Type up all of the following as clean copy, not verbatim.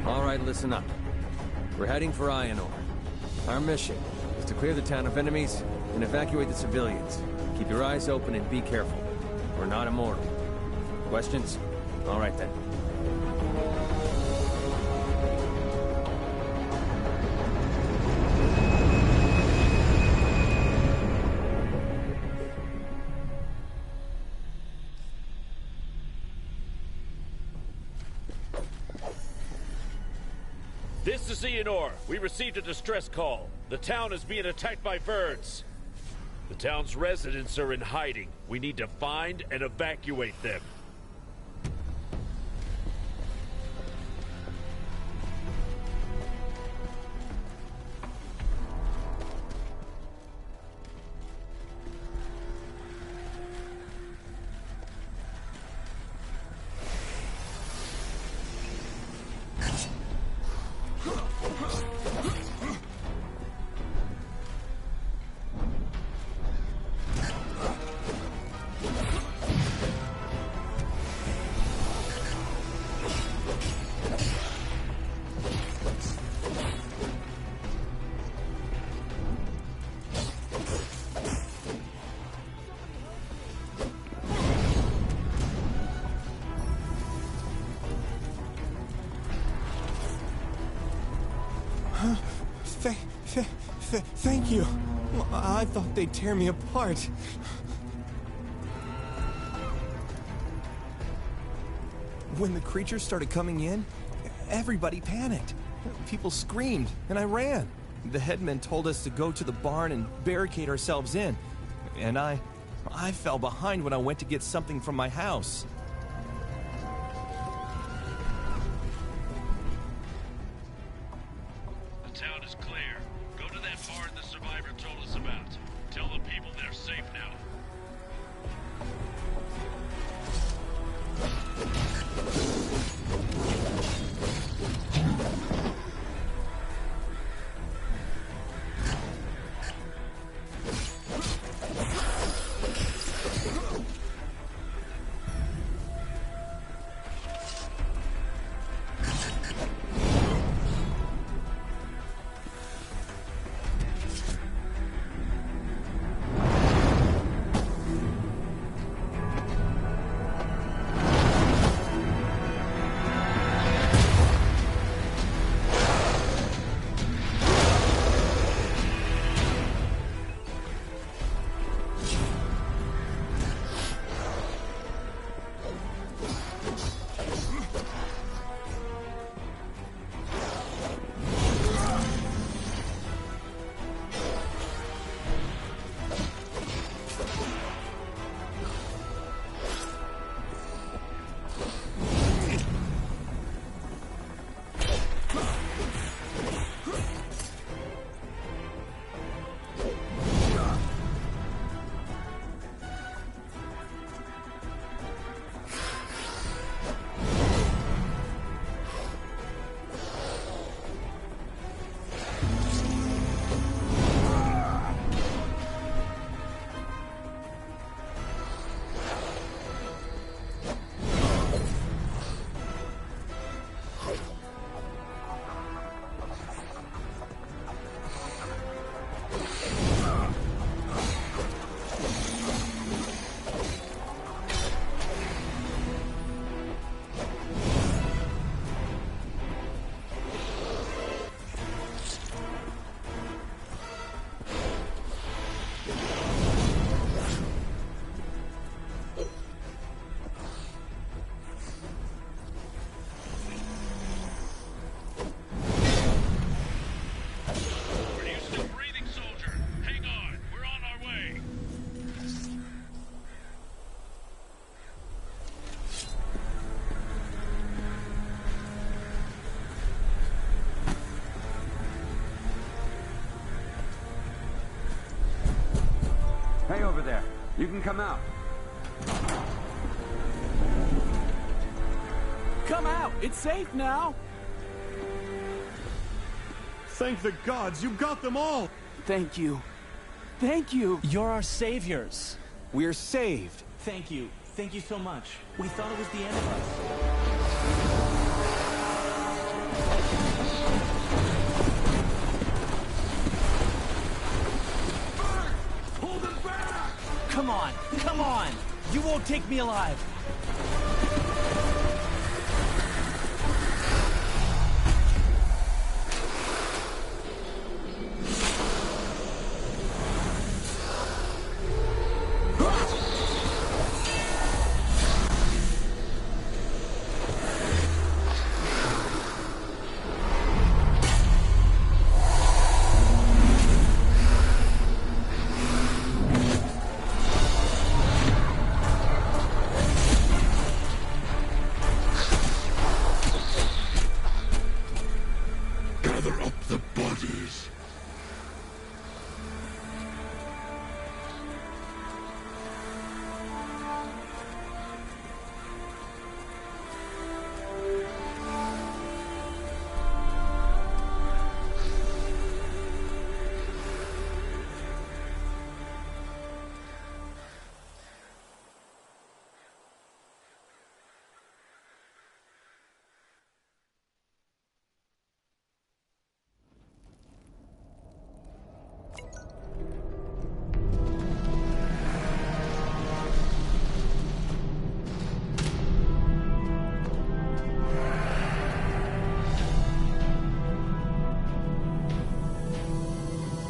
Alright, listen up. We're heading for Iron Ore. Our mission is to clear the town of enemies and evacuate the civilians. Keep your eyes open and be careful. We're not immortal. Questions? Alright then. This is Iron Ore. We received a distress call. The town is being attacked by birds. The town's residents are in hiding. We need to find and evacuate them. Thank you. I thought they'd tear me apart. When the creatures started coming in, everybody panicked. People screamed, and I ran. The headman told us to go to the barn and barricade ourselves in. And I fell behind when I went to get something from my house. The town is clear. Go to that barn the survivor told us about. Tell the people they're safe now. Hey, over there. You can come out. Come out! It's safe now! Thank the gods, you got them all! Thank you. Thank you! You're our saviors. We're saved. Thank you. Thank you so much. We thought it was the end of us. Come on, come on! You won't take me alive!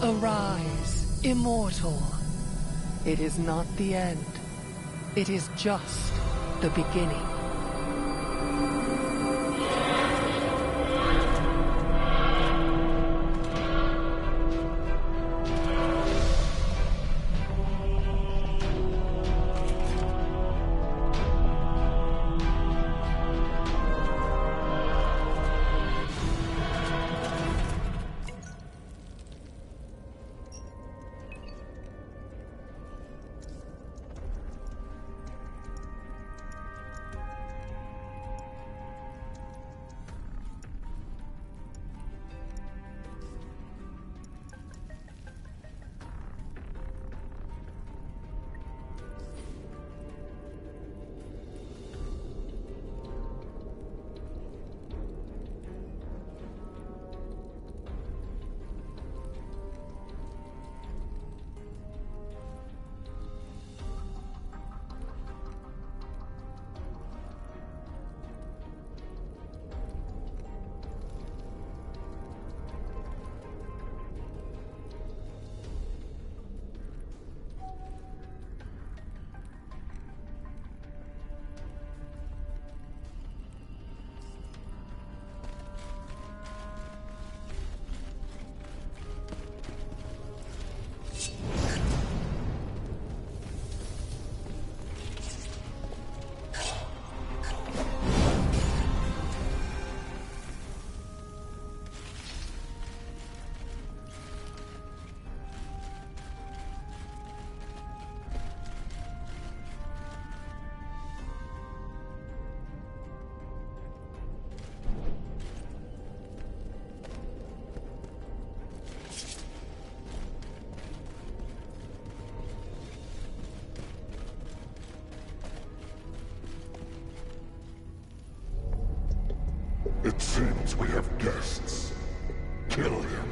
Arise, immortal. It is not the end. It is just the beginning. It seems we have guests. Kill him.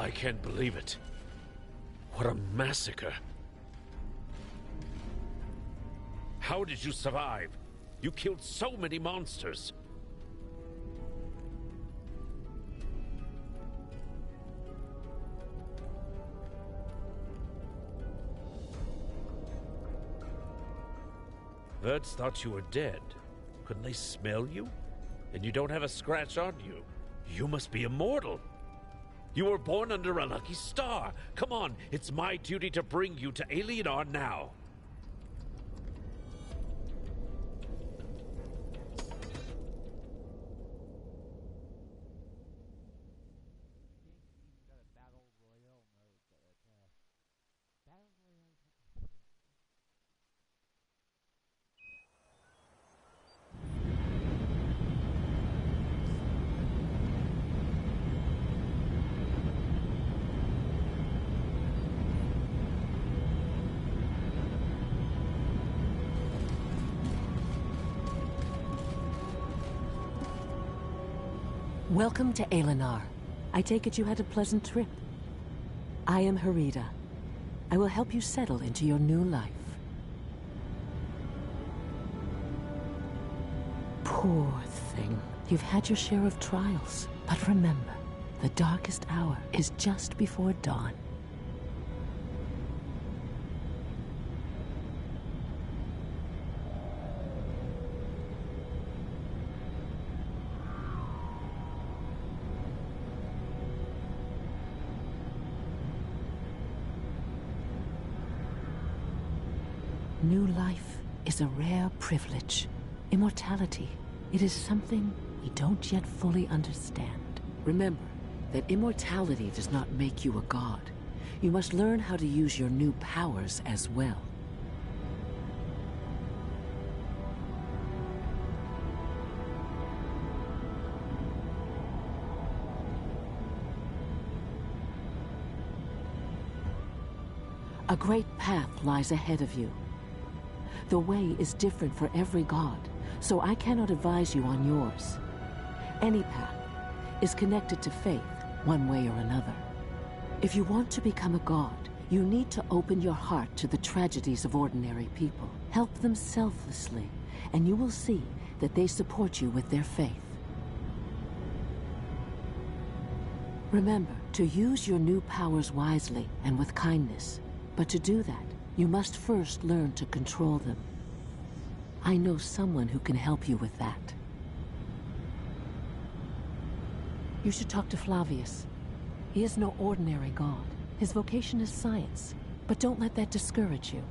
I can't believe it. What a massacre. How did you survive? You killed so many monsters. Birds thought you were dead. Couldn't they smell you? And you don't have a scratch on you. You must be immortal. You were born under a lucky star. Come on, it's my duty to bring you to Alienor now. Welcome to Alienor. I take it you had a pleasant trip. I am Harida. I will help you settle into your new life. Poor thing. You've had your share of trials, but remember, the darkest hour is just before dawn. New life is a rare privilege. Immortality, it is something we don't yet fully understand. Remember that immortality does not make you a god. You must learn how to use your new powers as well. A great path lies ahead of you. The way is different for every god, so I cannot advise you on yours. Any path is connected to faith, one way or another. If you want to become a god, you need to open your heart to the tragedies of ordinary people. Help them selflessly, and you will see that they support you with their faith. Remember to use your new powers wisely and with kindness, but to do that, you must first learn to control them. I know someone who can help you with that. You should talk to Flavius. He is no ordinary god. His vocation is science, but don't let that discourage you.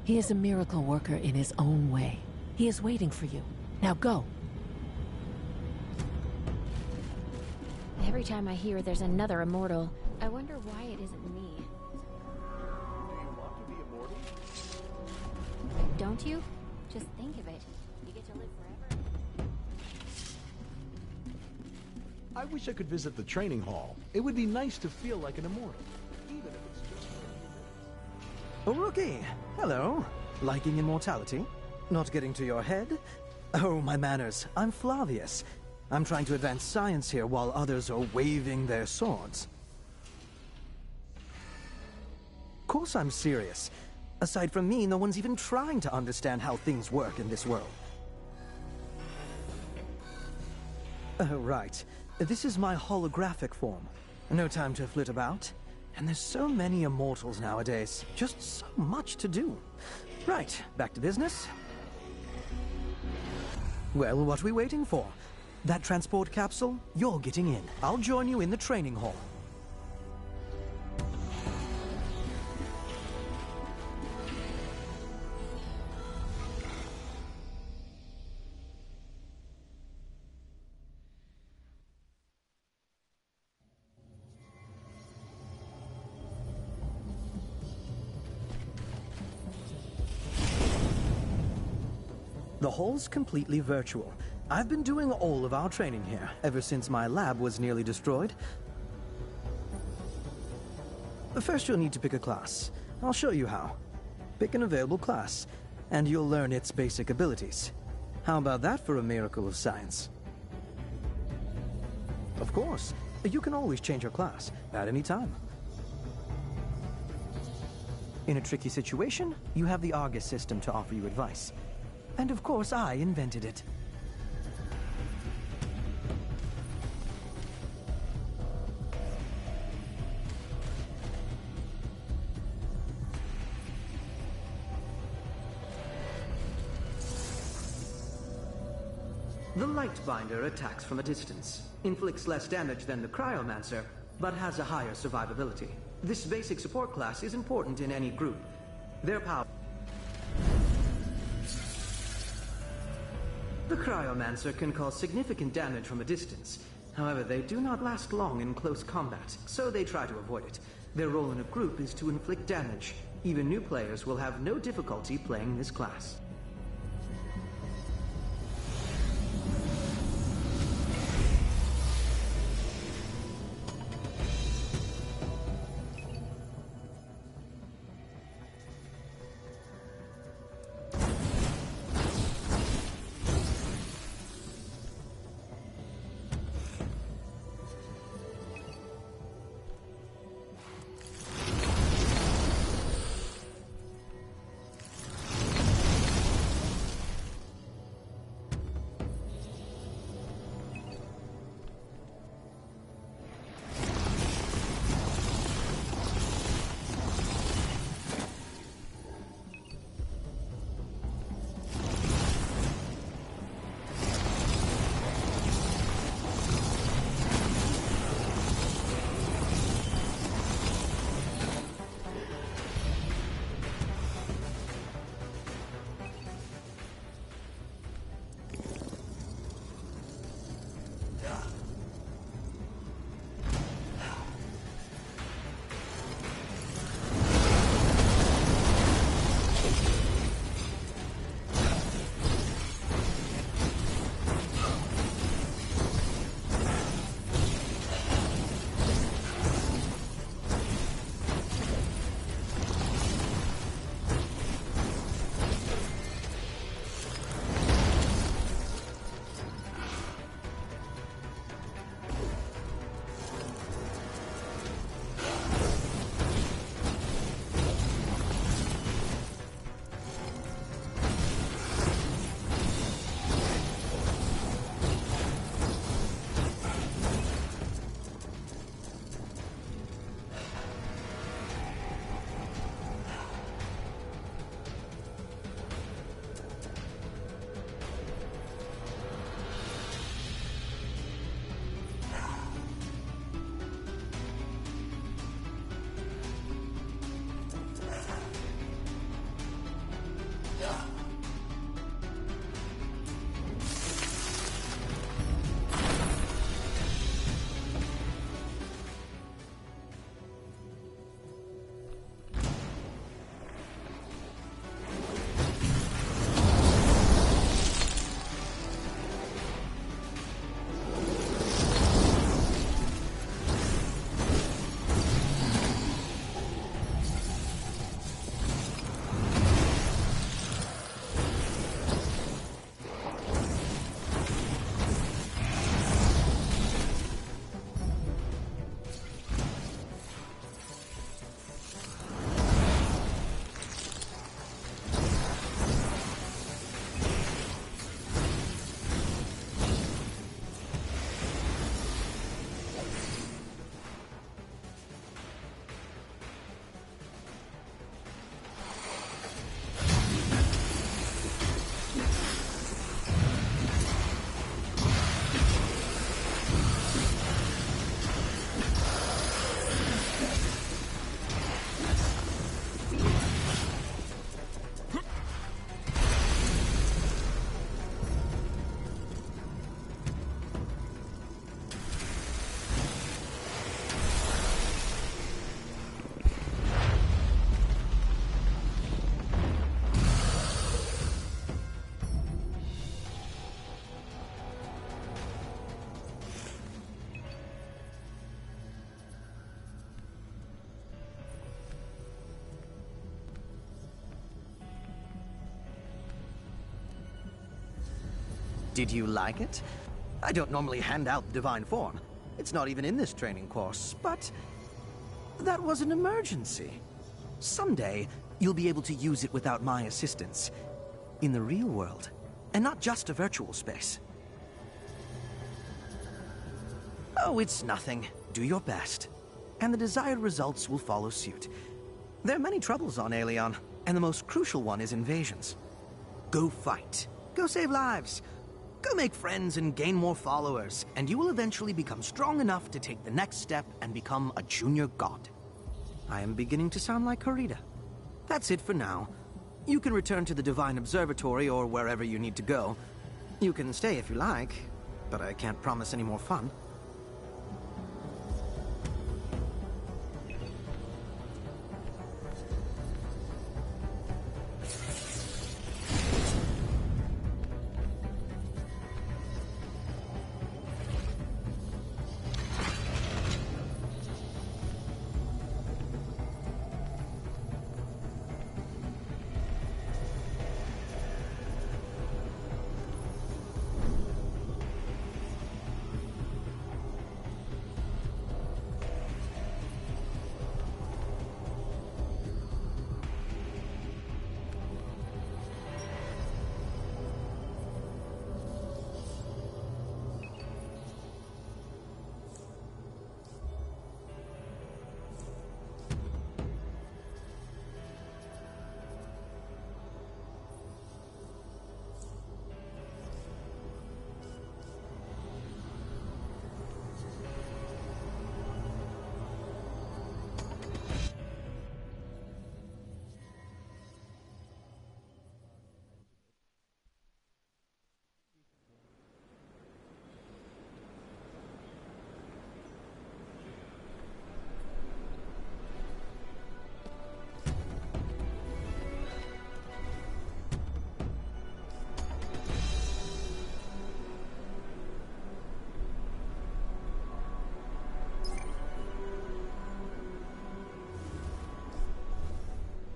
He is a miracle worker in his own way. He is waiting for you. Now go. Every time I hear there's another immortal, I wonder why it isn't me. Don't you? Just think of it. You get to live forever. I wish I could visit the training hall. It would be nice to feel like an immortal, even if it's just for a few minutes. Oh, Rookie! Hello. Liking immortality? Not getting to your head? Oh, my manners. I'm Flavius. I'm trying to advance science here while others are waving their swords. Of course I'm serious. Aside from me, no one's even trying to understand how things work in this world. Right. This is my holographic form. No time to flit about. And there's so many immortals nowadays. Just so much to do. Right, back to business. Well, what are we waiting for? That transport capsule? You're getting in. I'll join you in the training hall. The hall's completely virtual. I've been doing all of our training here, ever since my lab was nearly destroyed. First, you'll need to pick a class. I'll show you how. Pick an available class, and you'll learn its basic abilities. How about that for a miracle of science? Of course. You can always change your class at any time. In a tricky situation, you have the Argus system to offer you advice. And of course, I invented it. The Lightbinder attacks from a distance, inflicts less damage than the Cryomancer, but has a higher survivability. This basic support class is important in any group. Their power... The Cryomancer can cause significant damage from a distance. However, they do not last long in close combat, so they try to avoid it. Their role in a group is to inflict damage. Even new players will have no difficulty playing this class. Did you like it? I don't normally hand out divine form. It's not even in this training course, but that was an emergency. Someday, you'll be able to use it without my assistance. In the real world, and not just a virtual space. Oh, it's nothing. Do your best. And the desired results will follow suit. There are many troubles on Aelion, and the most crucial one is invasions. Go fight. Go save lives. Go make friends and gain more followers, and you will eventually become strong enough to take the next step and become a junior god. I am beginning to sound like Harita. That's it for now. You can return to the Divine Observatory or wherever you need to go. You can stay if you like, but I can't promise any more fun.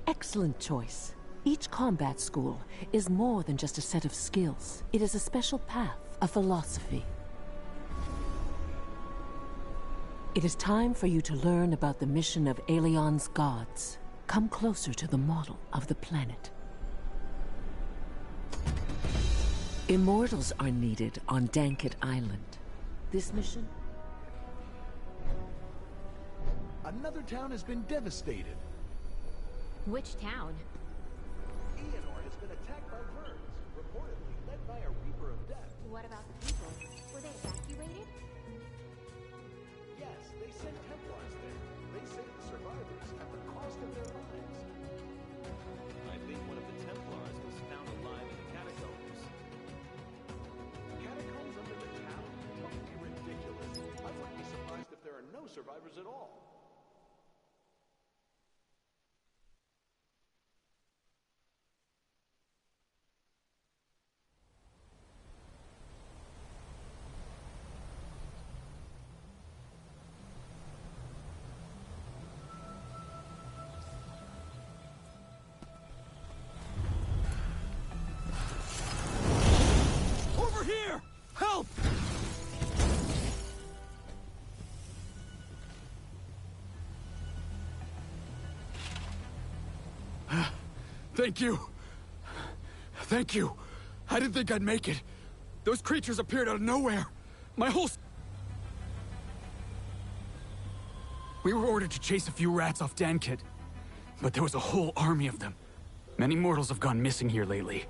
Excellent choice. Each combat school is more than just a set of skills. It is a special path, a philosophy. It is time for you to learn about the mission of Aelion's gods. Come closer to the model of the planet. Immortals are needed on Danket Island. This mission? Another town has been devastated. Which town? Aenor has been attacked by verns, reportedly led by a Reaper of Death. What about the people? Were they evacuated? Yes, they sent Templars there. They saved the survivors at the cost of their lives. I think one of the Templars was found alive in the catacombs. Catacombs under the town? Don't be ridiculous. I wouldn't be surprised if there are no survivors at all. Here! Help! Thank you. Thank you. I didn't think I'd make it. Those creatures appeared out of nowhere. My whole... We were ordered to chase a few rats off Danket, but there was a whole army of them. Many mortals have gone missing here lately,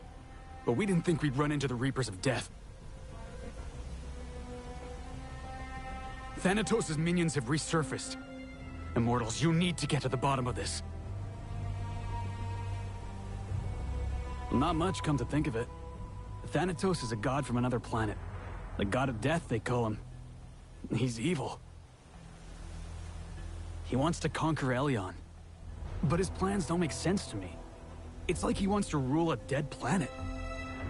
but we didn't think we'd run into the Reapers of Death. Thanatos' minions have resurfaced. Immortals, you need to get to the bottom of this. Well, not much, come to think of it. Thanatos is a god from another planet. The god of death, they call him. He's evil. He wants to conquer Aelion. But his plans don't make sense to me. It's like he wants to rule a dead planet.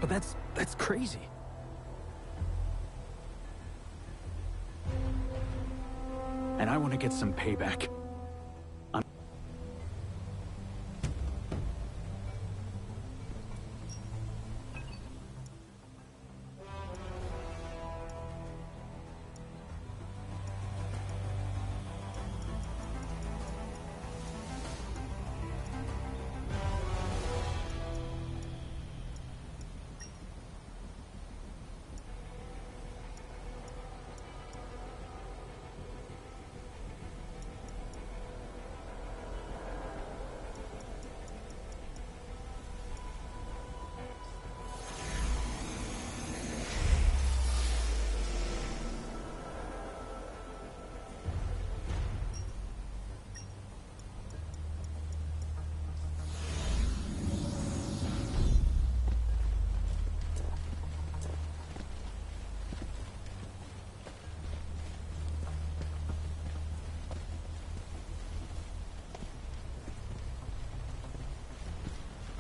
But that's crazy. And I want to get some payback.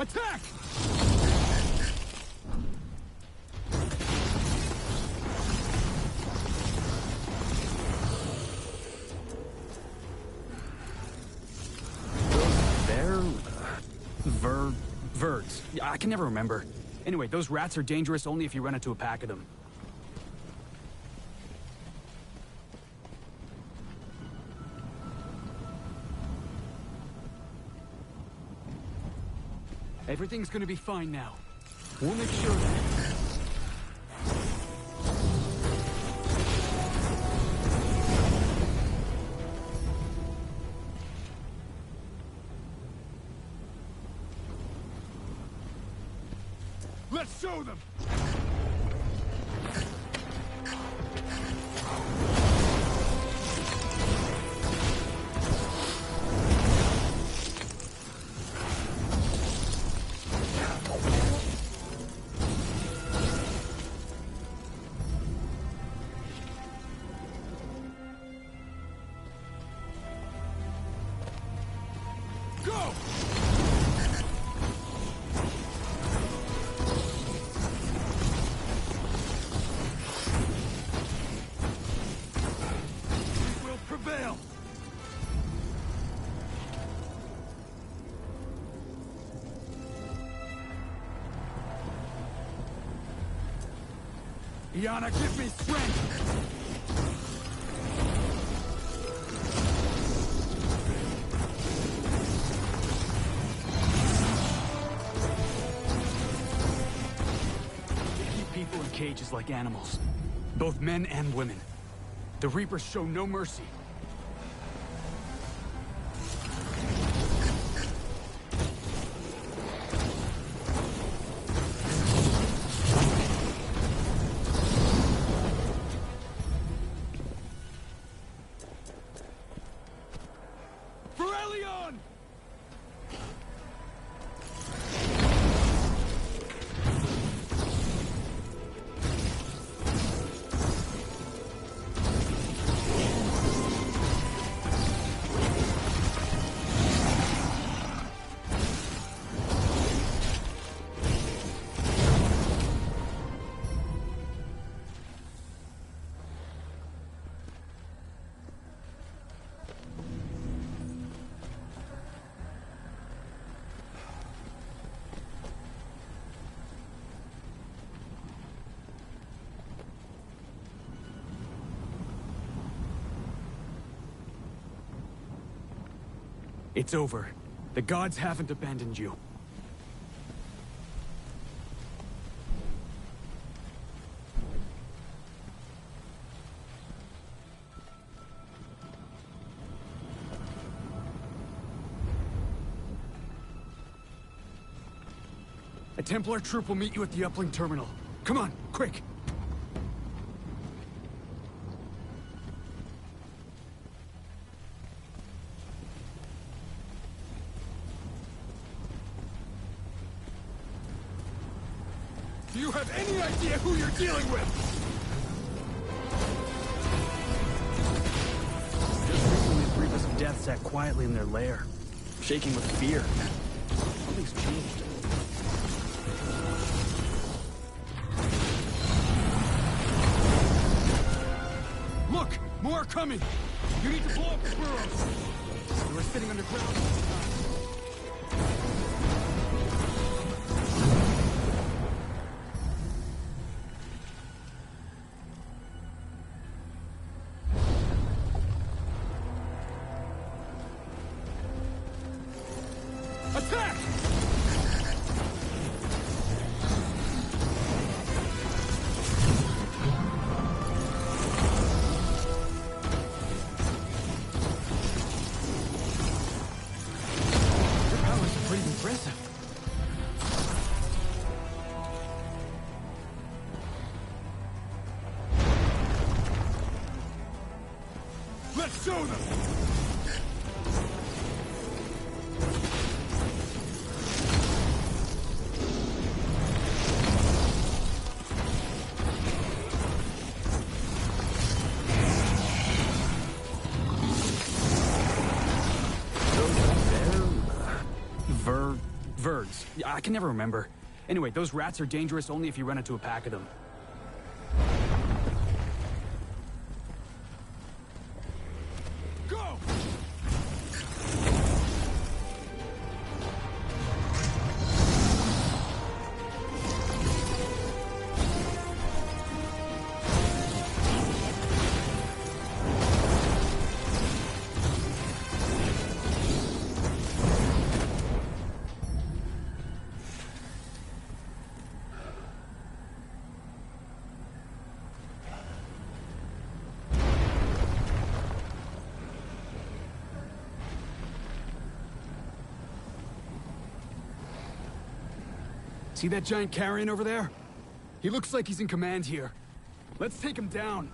Attack! Verds. I can never remember. Anyway, those rats are dangerous only if you run into a pack of them. Everything's gonna be fine now. We'll make sure of it. Let's show them! Go! Prevail! Iana, give me strength! They keep people in cages like animals. Both men and women. The Reapers show no mercy. It's over. The gods haven't abandoned you. A Templar troop will meet you at the uplink terminal. Come on, quick! Do you have any idea who you're dealing with? Just recently, the Reapers of Death sat quietly in their lair, shaking with fear. Something's changed. Look! More are coming! You need to blow up the burrows! They were sitting underground. Attack! Your powers are pretty impressive. Let's show them! Verds. words. I can never remember. Anyway, those rats are dangerous only if you run into a pack of them. Go! See that giant carrion over there? He looks like he's in command here. Let's take him down.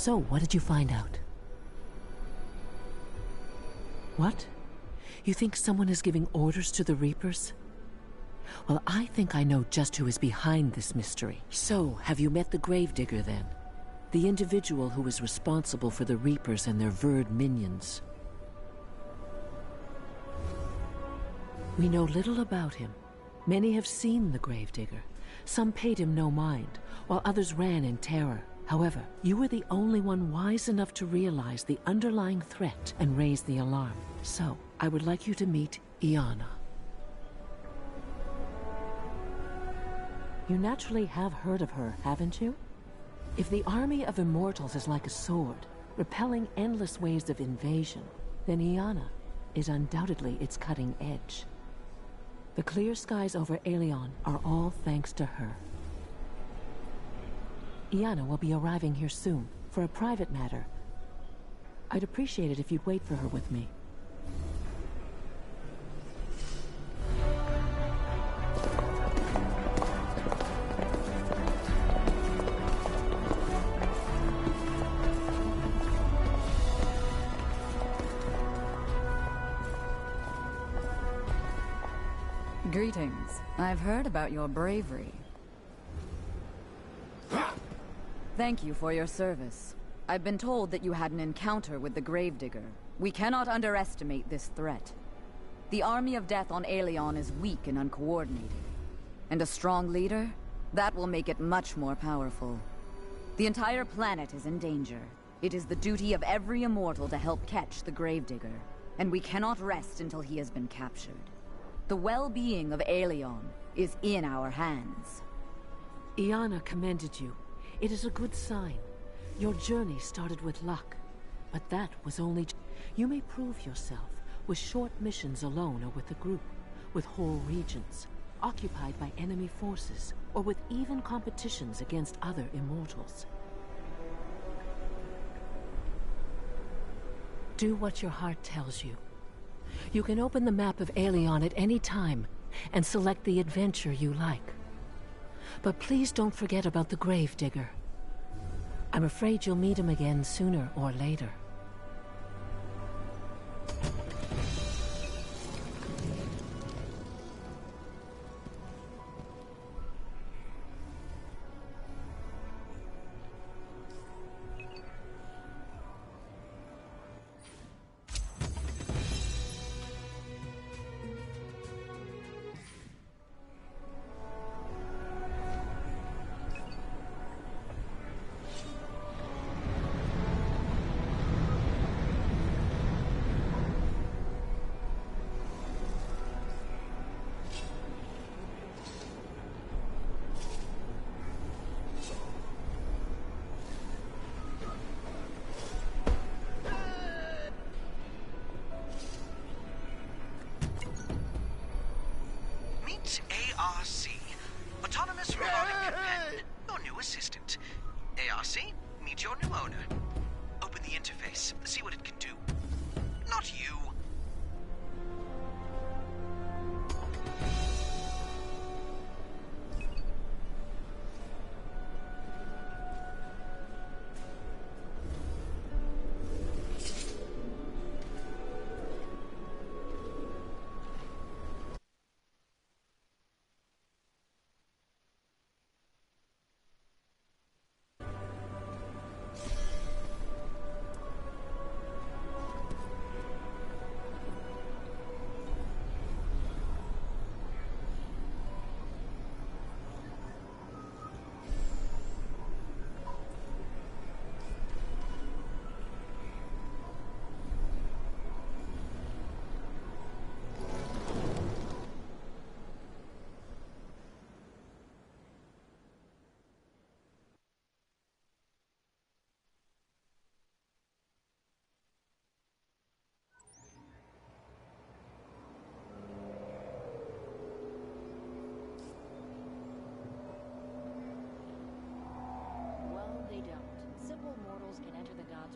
So, what did you find out? What? You think someone is giving orders to the Reapers? Well, I think I know just who is behind this mystery. So, have you met the Gravedigger then? The individual who is responsible for the Reapers and their Verd minions. We know little about him. Many have seen the Gravedigger. Some paid him no mind, while others ran in terror. However, you were the only one wise enough to realize the underlying threat and raise the alarm. So, I would like you to meet Iana. You naturally have heard of her, haven't you? If the army of immortals is like a sword, repelling endless waves of invasion, then Iana is undoubtedly its cutting edge. The clear skies over Aelion are all thanks to her. Iana will be arriving here soon, for a private matter. I'd appreciate it if you'd wait for her with me. Greetings. I've heard about your bravery. Thank you for your service. I've been told that you had an encounter with the Gravedigger. We cannot underestimate this threat. The army of death on Aelion is weak and uncoordinated. And a strong leader? That will make it much more powerful. The entire planet is in danger. It is the duty of every immortal to help catch the Gravedigger. And we cannot rest until he has been captured. The well-being of Aelion is in our hands. Iana commended you. It is a good sign. Your journey started with luck, but that was only... You may prove yourself with short missions alone or with a group, with whole regions, occupied by enemy forces, or with even competitions against other immortals. Do what your heart tells you. You can open the map of Aelion at any time and select the adventure you like. But please don't forget about the Gravedigger. I'm afraid you'll meet him again sooner or later. ARC, Autonomous Robotic Companion, your new assistant. ARC, meet your new owner. Open the interface, see what it can do. Not you.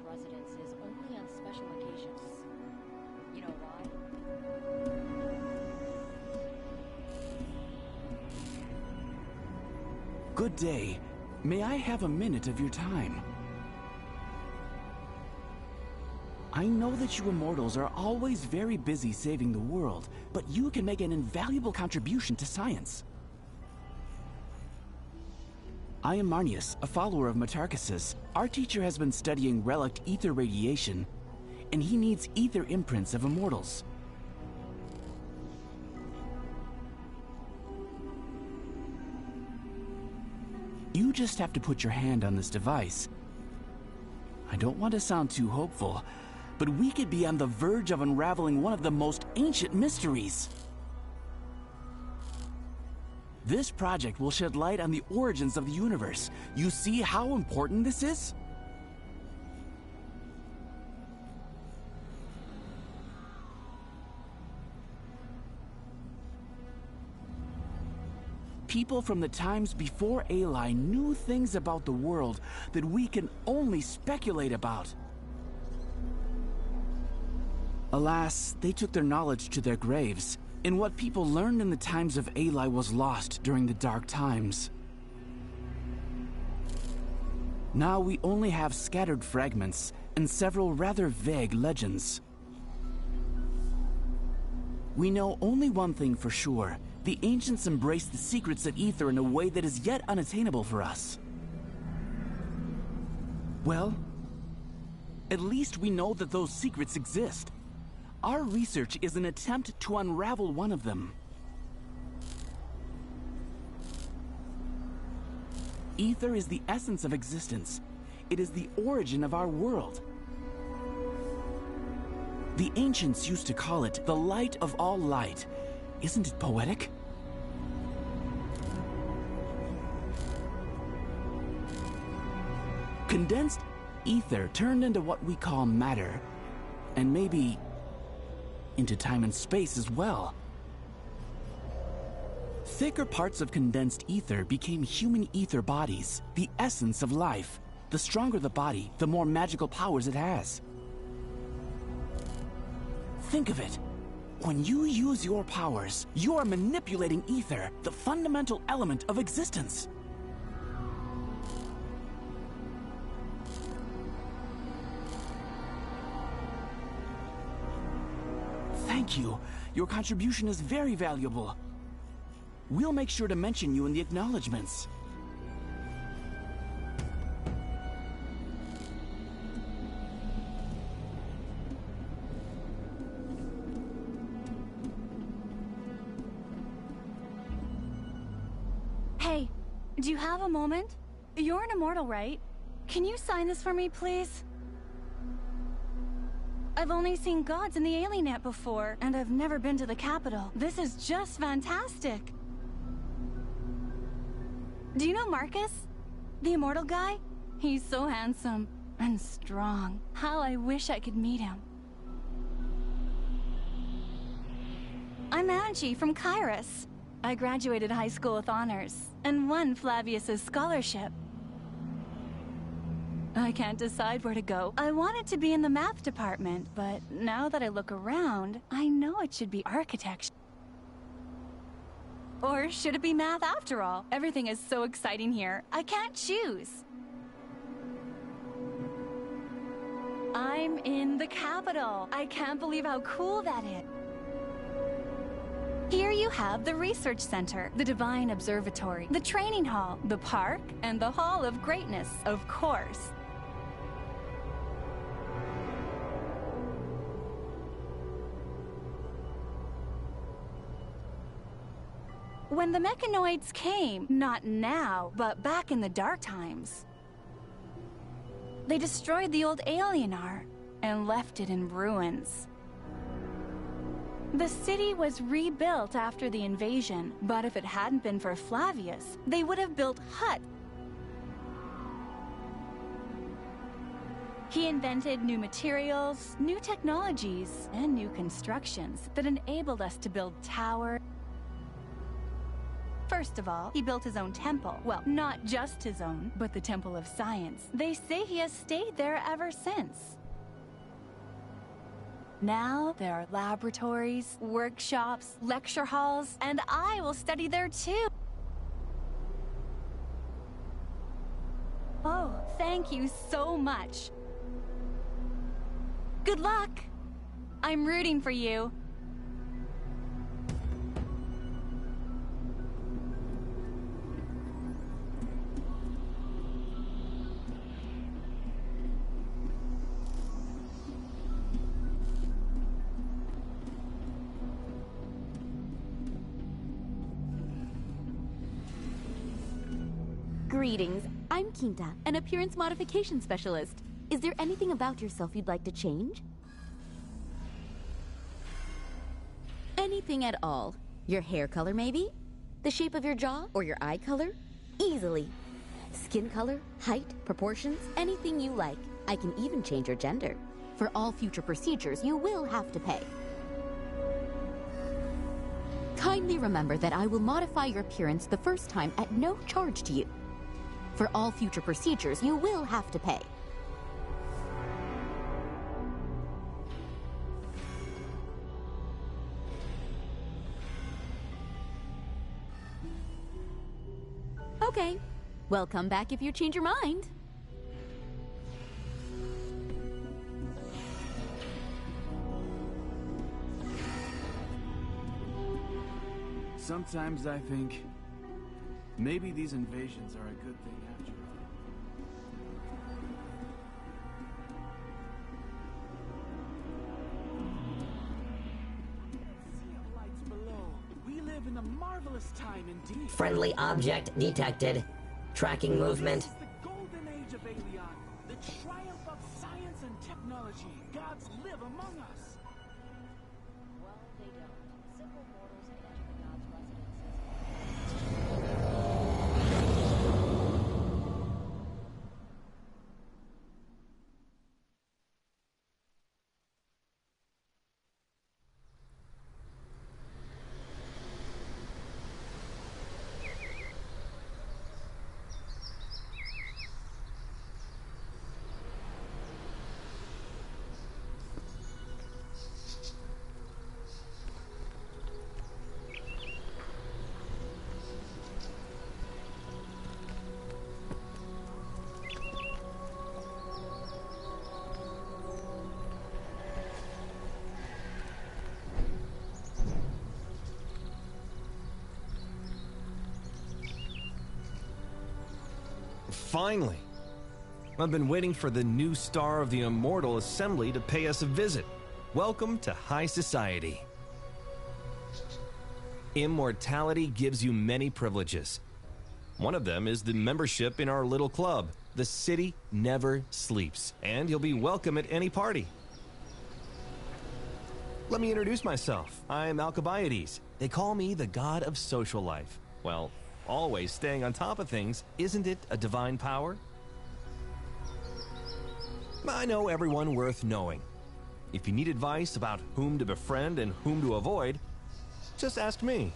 Residences only on special occasions. You know why? Good day. May I have a minute of your time? I know that you immortals are always very busy saving the world, but you can make an invaluable contribution to science. I am Marnius, a follower of Matarchus's. Our teacher has been studying relict ether radiation, and he needs ether imprints of immortals. You just have to put your hand on this device. I don't want to sound too hopeful, but we could be on the verge of unraveling one of the most ancient mysteries. This project will shed light on the origins of the universe. You see how important this is? People from the times before Aloy knew things about the world that we can only speculate about. Alas, they took their knowledge to their graves, and what people learned in the times of Aloy was lost during the Dark Times. Now we only have scattered fragments and several rather vague legends. We know only one thing for sure. The ancients embraced the secrets of Ether in a way that is yet unattainable for us. Well, at least we know that those secrets exist. Our research is an attempt to unravel one of them. Ether is the essence of existence. It is the origin of our world. The ancients used to call it the light of all light. Isn't it poetic? Condensed ether turned into what we call matter, and maybe into time and space as well. Thicker parts of condensed ether became human ether bodies, the essence of life. The stronger the body, the more magical powers it has. Think of it. When you use your powers, you are manipulating ether, the fundamental element of existence. Thank you. Your contribution is very valuable. We'll make sure to mention you in the acknowledgements. Hey, do you have a moment? You're an immortal, right? Can you sign this for me, please? I've only seen gods in the Alienet before, and I've never been to the capital. This is just fantastic. Do you know Marcus? The immortal guy? He's so handsome and strong. How I wish I could meet him. I'm Angie from Kairos. I graduated high school with honors and won Flavius's scholarship. I can't decide where to go. I wanted to be in the math department, but now that I look around, I know it should be architecture. Or should it be math after all? Everything is so exciting here. I can't choose. I'm in the capital. I can't believe how cool that is. Here you have the Research Center, the Divine Observatory, the Training Hall, the Park, and the Hall of Greatness, of course. When the mechanoids came, not now, but back in the Dark Times, they destroyed the old Alienar and left it in ruins. The city was rebuilt after the invasion, but if it hadn't been for Flavius, they would have built huts. He invented new materials, new technologies, and new constructions that enabled us to build towers. First of all, he built his own temple. Well, not just his own, but the Temple of Science. They say he has stayed there ever since. Now, there are laboratories, workshops, lecture halls, and I will study there too. Oh, thank you so much. Good luck. I'm rooting for you. Greetings. I'm Quinta, an appearance modification specialist. Is there anything about yourself you'd like to change? Anything at all. Your hair color, maybe? The shape of your jaw or your eye color? Easily. Skin color, height, proportions, anything you like. I can even change your gender. For all future procedures, you will have to pay. Kindly remember that I will modify your appearance the first time at no charge to you. For all future procedures, you will have to pay. Okay. Well, come back if you change your mind. Sometimes I think maybe these invasions are a good thing after all. Lights below. We live in a marvelous time indeed. Friendly object detected. Tracking movement. This is the golden age of Aelion. The triumph of science and technology. Gods live among us. Well, they don't. Simple mortals can enter the gods' residences. Finally! I've been waiting for the new star of the Immortal Assembly to pay us a visit. Welcome to High Society. Immortality gives you many privileges. One of them is the membership in our little club. The city never sleeps, and you'll be welcome at any party. Let me introduce myself. I'm Alcibiades. They call me the god of social life. Well, always staying on top of things, isn't it a divine power? I know everyone worth knowing. If you need advice about whom to befriend and whom to avoid, just ask me.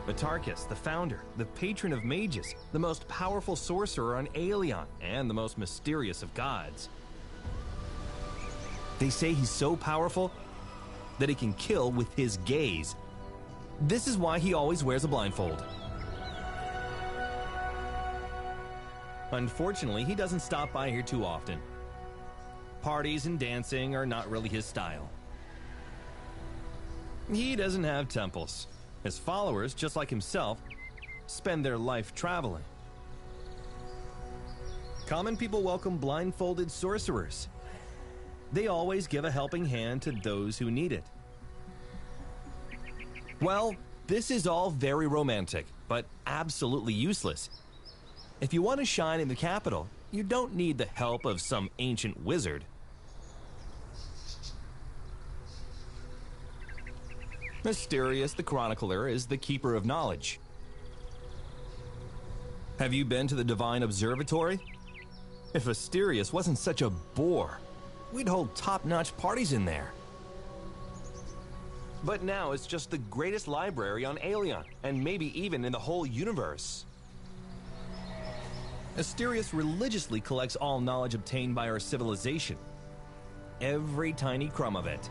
Matarchus, the founder, the patron of mages, the most powerful sorcerer on Aelion, and the most mysterious of gods. They say he's so powerful that he can kill with his gaze. This is why he always wears a blindfold. Unfortunately, he doesn't stop by here too often. Parties and dancing are not really his style. He doesn't have temples. His followers, just like himself, spend their life traveling. Common people welcome blindfolded sorcerers. They always give a helping hand to those who need it. Well, this is all very romantic, but absolutely useless. If you want to shine in the capital, you don't need the help of some ancient wizard. Mysterious the Chronicler is the keeper of knowledge. Have you been to the Divine Observatory? If Asterius wasn't such a bore, we'd hold top-notch parties in there. But now it's just the greatest library on Aelion, and maybe even in the whole universe. Asterius religiously collects all knowledge obtained by our civilization. Every tiny crumb of it.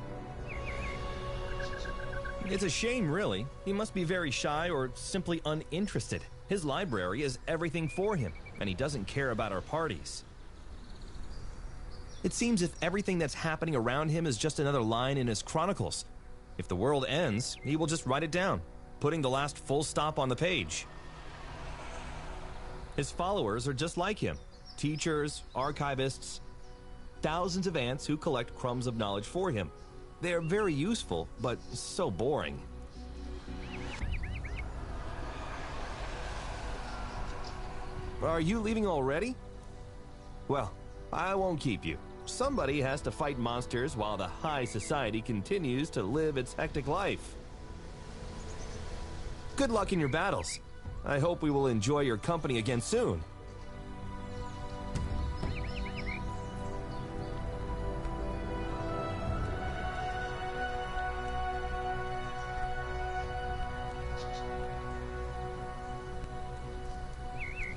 It's a shame, really. He must be very shy or simply uninterested. His library is everything for him, and he doesn't care about our parties. It seems if everything that's happening around him is just another line in his chronicles. If the world ends, he will just write it down, putting the last full stop on the page. His followers are just like him. Teachers, archivists, thousands of ants who collect crumbs of knowledge for him. They are very useful, but so boring. Are you leaving already? Well, I won't keep you. Somebody has to fight monsters while the high society continues to live its hectic life. Good luck in your battles. I hope we will enjoy your company again soon.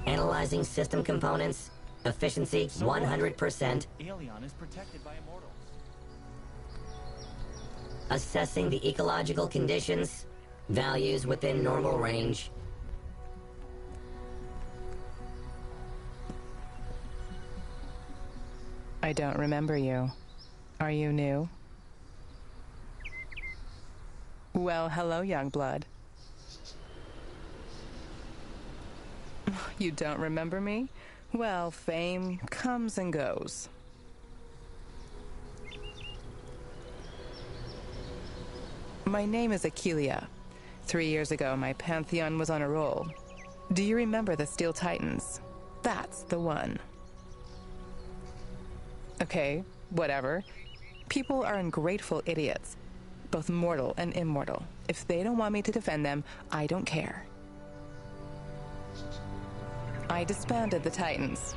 Analyzing system components. Efficiency 100%. Aelion is protected by immortals. Assessing the ecological conditions. Values within normal range. I don't remember you. Are you new? Well, hello, young blood. You don't remember me? Well, fame comes and goes. My name is Aquilia. 3 years ago, my pantheon was on a roll. Do you remember the Steel Titans? That's the one. Okay, whatever. People are ungrateful idiots, both mortal and immortal. If they don't want me to defend them, I don't care. I disbanded the Titans,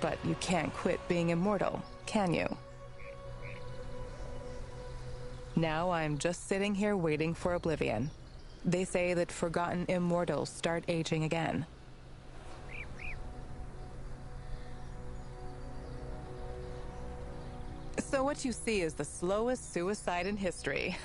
but you can't quit being immortal, can you? Now I'm just sitting here waiting for oblivion. They say that forgotten immortals start aging again. So what you see is the slowest suicide in history.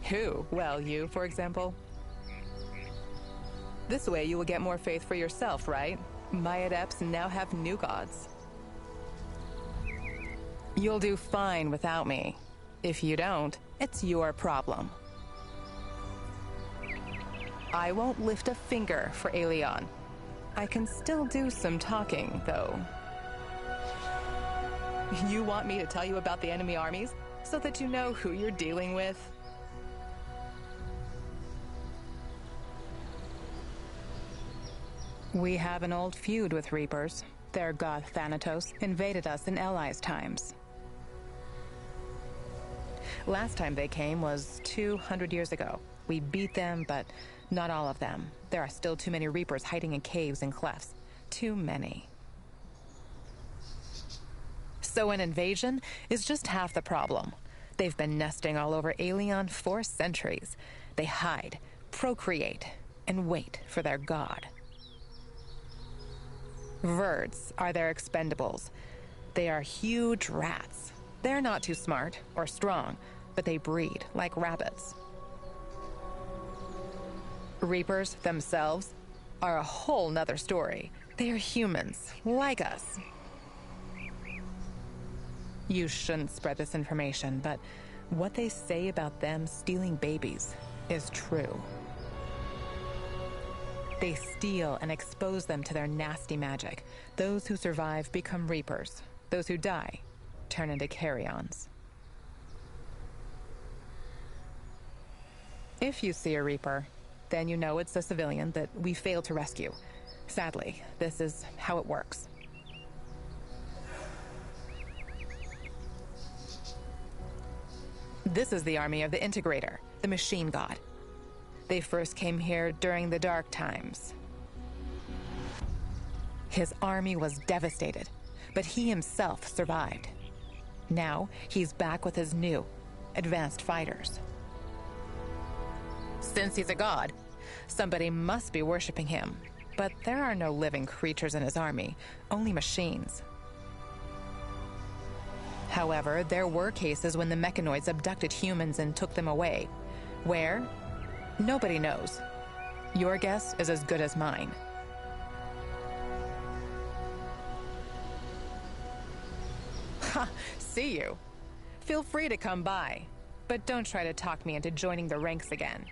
Who? Well, you, for example. This way you will get more faith for yourself, right? My adepts now have new gods. You'll do fine without me. If you don't, it's your problem. I won't lift a finger for Aelion. I can still do some talking, though. You want me to tell you about the enemy armies, so that you know who you're dealing with? We have an old feud with Reapers. Their god Thanatos invaded us in Allies' times. Last time they came was 200 years ago. We beat them, but not all of them. There are still too many Reapers hiding in caves and clefts. Too many. So an invasion is just half the problem. They've been nesting all over Aelion for centuries. They hide, procreate, and wait for their god. Verds are their expendables. They are huge rats. They're not too smart or strong, but they breed like rabbits. Reapers themselves are a whole nother story. They are humans, like us. You shouldn't spread this information, but what they say about them stealing babies is true. They steal and expose them to their nasty magic. Those who survive become Reapers. Those who die turn into carrions. If you see a Reaper, then you know it's a civilian that we failed to rescue. Sadly, this is how it works. This is the army of the Integrator, the machine god. They first came here during the Dark Times. His army was devastated, but he himself survived. Now, he's back with his new, advanced fighters. Since he's a god, somebody must be worshipping him. But there are no living creatures in his army, only machines. However, there were cases when the mechanoids abducted humans and took them away. Where? Nobody knows. Your guess is as good as mine. Ha! See you. Feel free to come by, but don't try to talk me into joining the ranks again.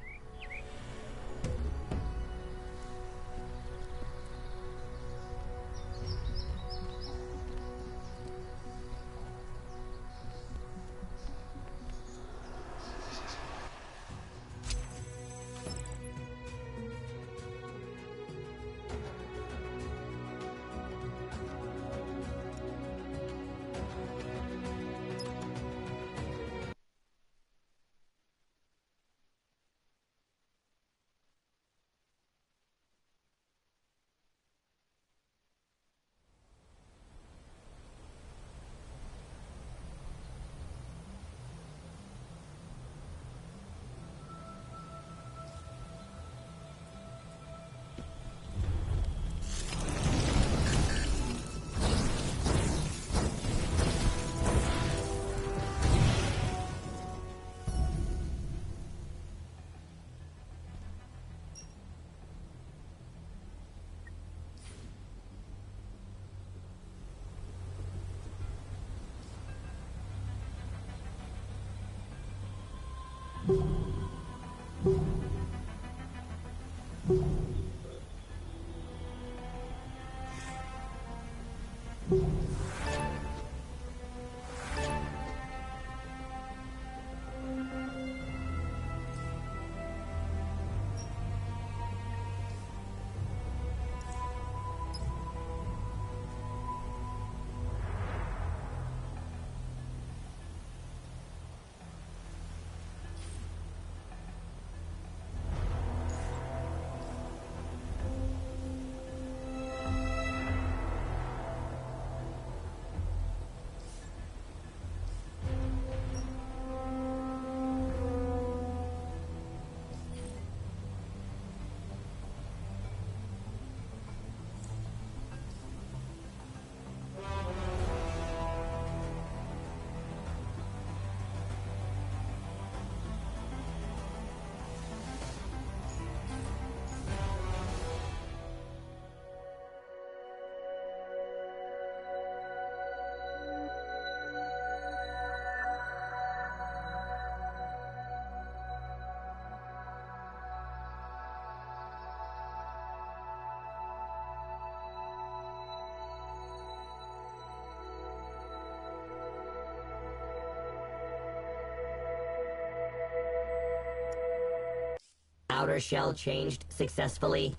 outer shell changed successfully?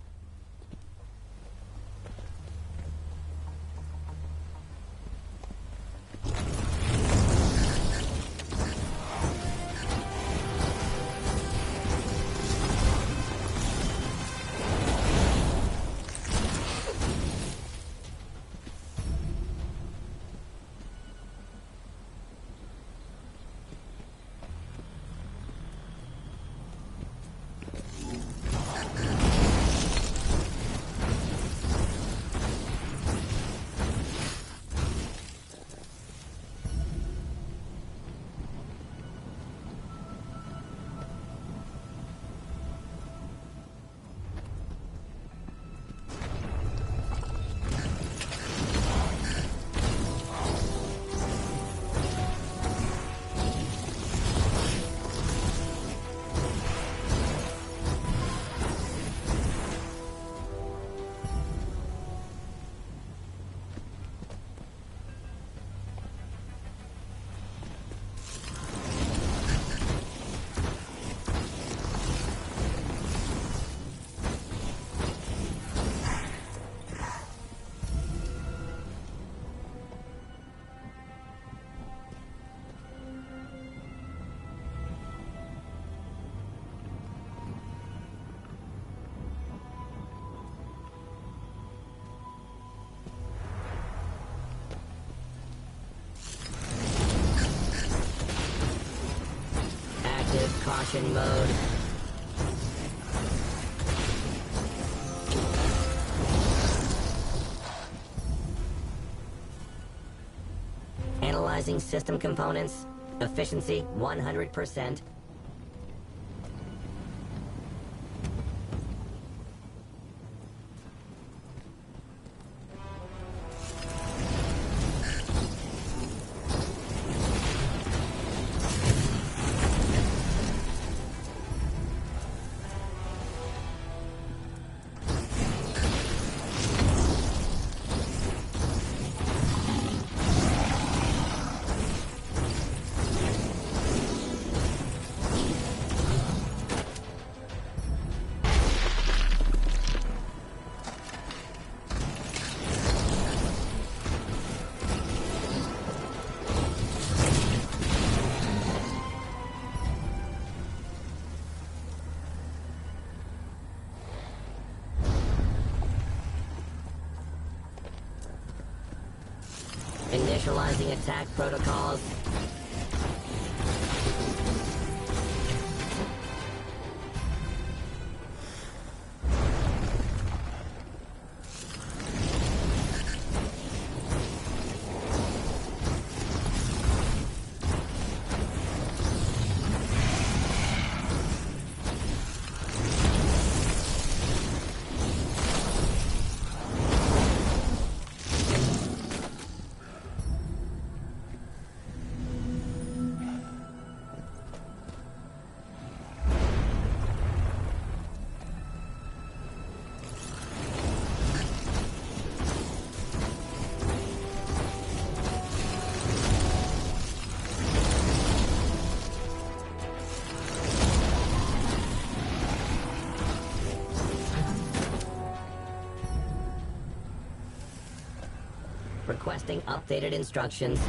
Caution mode. Analyzing system components. Efficiency 100%. Initializing attack protocols. Requesting updated instructions.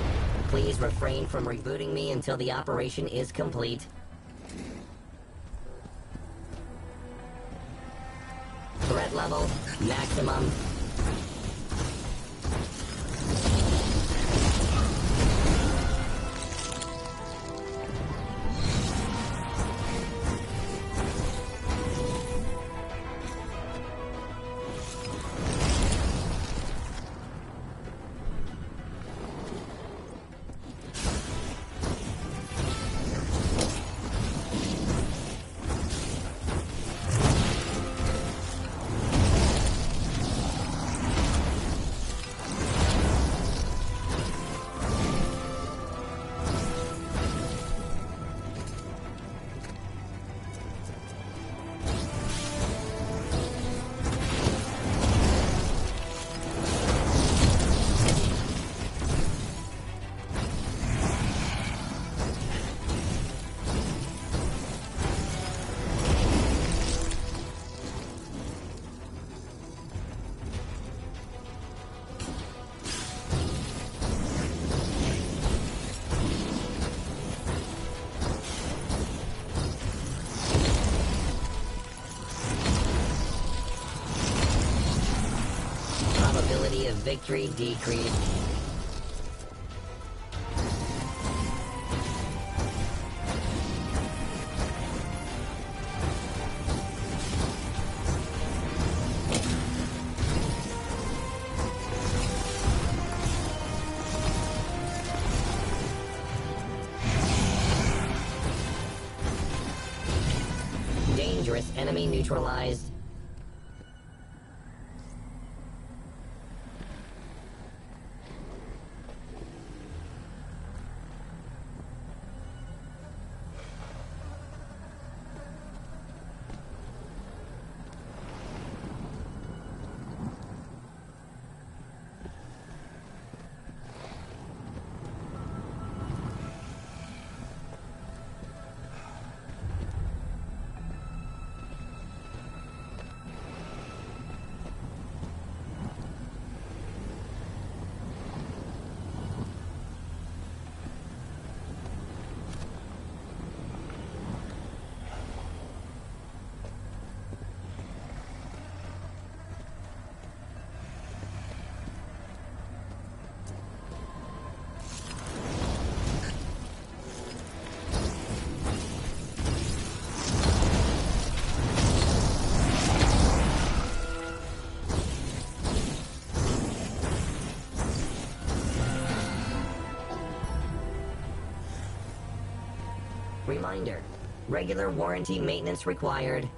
Please refrain from rebooting me until the operation is complete. Threat level, maximum. victory decreased. Dangerous enemy neutralized. Reminder, regular warranty maintenance required.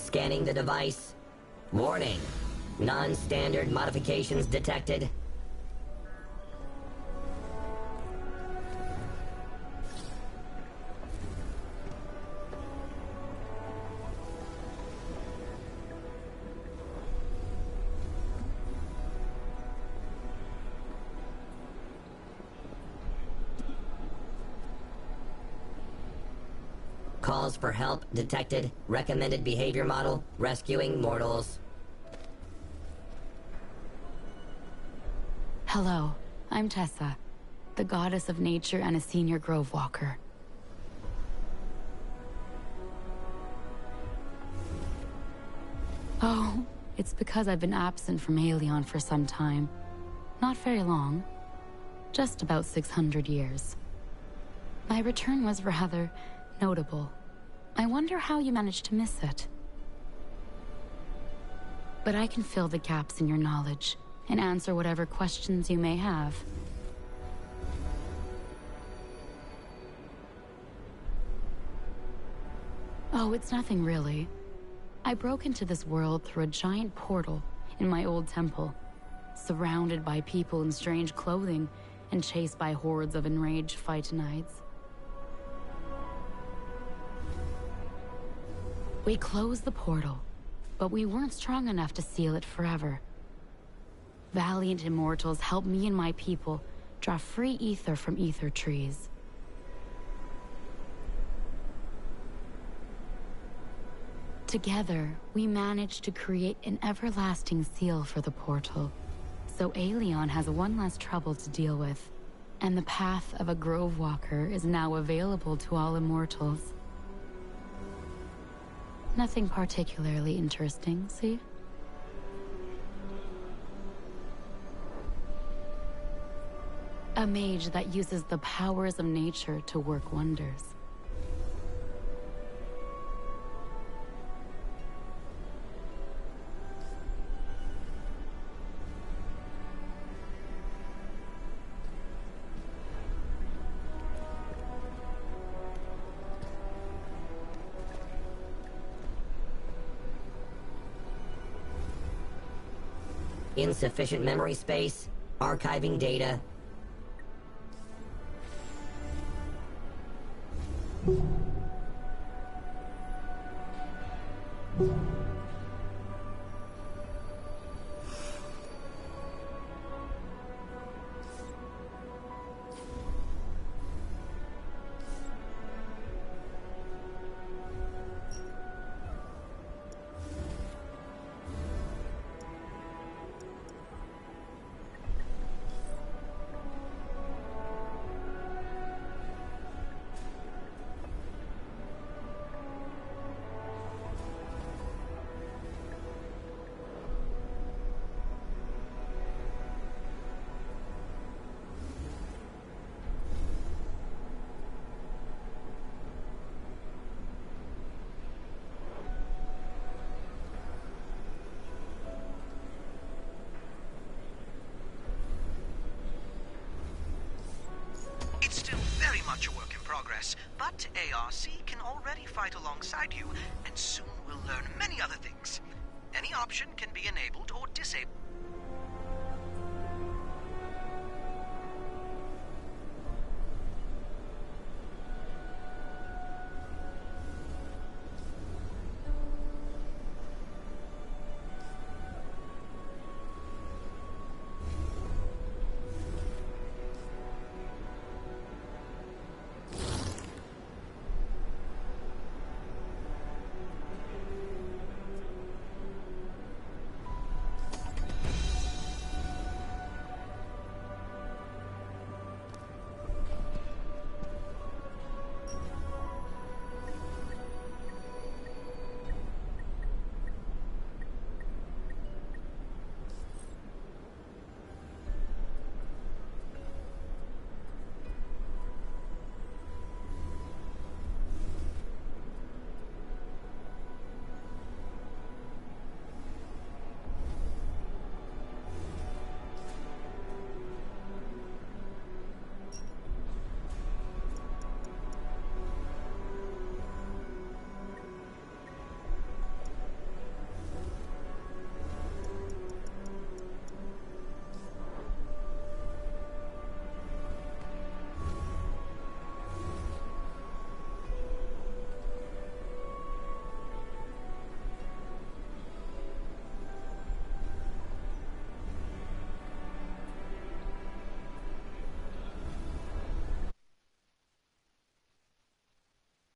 Scanning the device. Warning. Non-standard modifications detected. Calls for help detected. Recommended behavior model, rescuing mortals. Hello, I'm Tessa, the goddess of nature and a senior grove walker. Oh, it's because I've been absent from Aelion for some time. Not very long. Just about 600 years. My return was rather notable. I wonder how you managed to miss it. But I can fill the gaps in your knowledge and answer whatever questions you may have. Oh, it's nothing really. I broke into this world through a giant portal in my old temple, surrounded by people in strange clothing and chased by hordes of enraged Phytonides. We closed the portal, but we weren't strong enough to seal it forever. Valiant immortals helped me and my people draw free ether from ether trees. Together, we managed to create an everlasting seal for the portal, so Aelion has one less trouble to deal with, and the path of a grove walker is now available to all immortals. Nothing particularly interesting, see? A mage that uses the powers of nature to work wonders. Insufficient memory space. Archiving data. It's still very much a work in progress, but ARC can already fight alongside you, and soon we'll learn many other things. Any option can be enabled or